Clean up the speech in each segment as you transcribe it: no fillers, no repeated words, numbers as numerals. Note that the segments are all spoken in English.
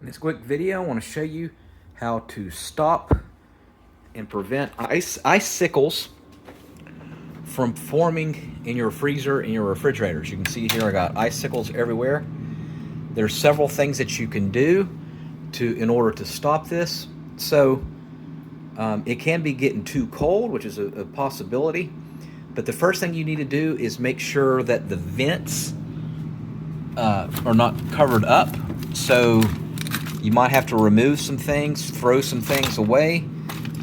In this quick video, I want to show you how to stop and prevent icicles from forming in your freezer and your refrigerators. You can see here I got icicles everywhere. There's several things that you can do in order to stop this. So it can be getting too cold, which is a possibility. But the first thing you need to do is make sure that the vents are not covered up. So you might have to remove some things, throw some things away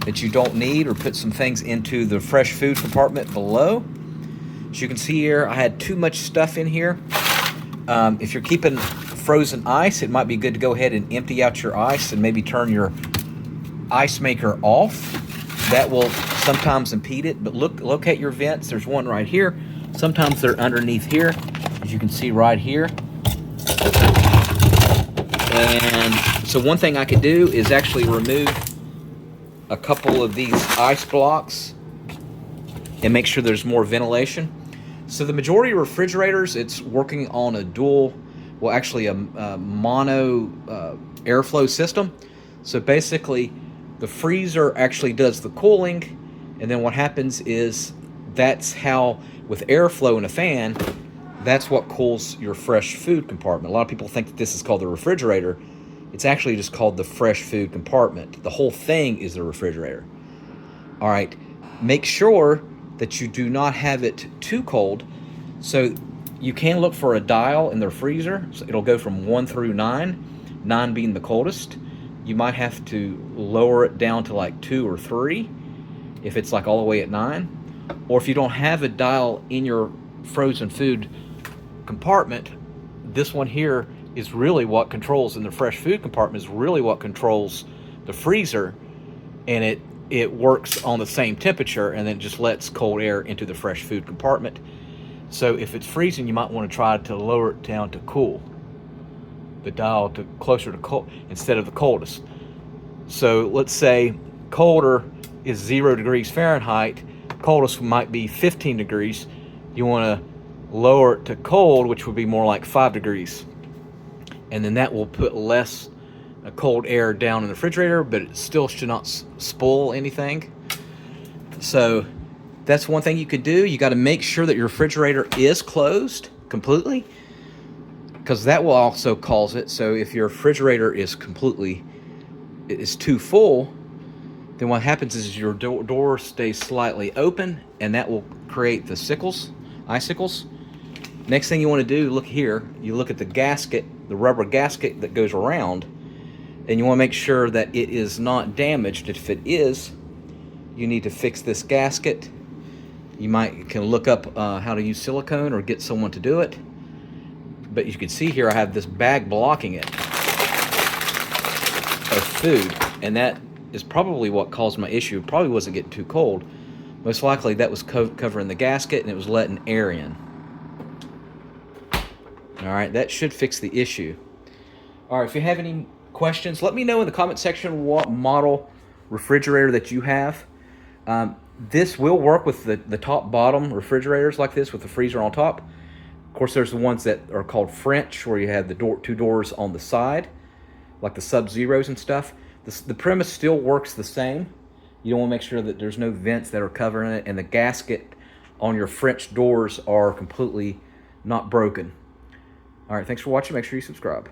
that you don't need, or put some things into the fresh food compartment below. As you can see here, I had too much stuff in here. If you're keeping frozen ice, it might be good to go ahead and empty out your ice and maybe turn your ice maker off. That will sometimes impede it, but locate your vents. There's one right here. Sometimes they're underneath here, as you can see right here. And so one thing I could do is actually remove a couple of these ice blocks and make sure there's more ventilation. So the majority of refrigerators, it's working on a dual, well actually a mono airflow system. So basically the freezer actually does the cooling, and then what happens is that's how, with airflow in a fan, that's what cools your fresh food compartment. A lot of people think that this is called the refrigerator. It's actually just called the fresh food compartment. The whole thing is the refrigerator. All right, make sure that you do not have it too cold. So you can look for a dial in the freezer. So it'll go from 1 through 9, 9 being the coldest. You might have to lower it down to like 2 or 3 if it's like all the way at 9. Or if you don't have a dial in your frozen food compartment, this one here is really what controls, in the fresh food compartment, is really what controls the freezer, and it works on the same temperature, and then just lets cold air into the fresh food compartment. So if it's freezing, you might want to try to lower it down to cool, the dial to closer to cold instead of the coldest. So let's say colder is 0 degrees Fahrenheit, coldest might be 15 degrees. You want to lower it to cold, which would be more like 5 degrees. And then that will put less cold air down in the refrigerator, but it still should not spoil anything. So that's one thing you could do. You got to make sure that your refrigerator is closed completely, because that will also cause it. So if your refrigerator is too full, then what happens is your door stays slightly open, and that will create the icicles. Next thing you want to do, look here, you look at the gasket, the rubber gasket that goes around, and you want to make sure that it is not damaged. If it is, you need to fix this gasket. You can look up how to use silicone or get someone to do it. But you can see here I have this bag blocking it of food, and that is probably what caused my issue. It probably wasn't getting too cold. Most likely that was covering the gasket, and it was letting air in. All right, that should fix the issue. All right, if you have any questions, let me know in the comment section what model refrigerator that you have. This will work with the top-bottom refrigerators like this with the freezer on top. Of course, there's the ones that are called French, where you have the two doors on the side, like the Sub-Zeros and stuff. The premise still works the same. You don't want to make sure that there's no vents that are covering it, and the gasket on your French doors are completely not broken. All right, thanks for watching. Make sure you subscribe.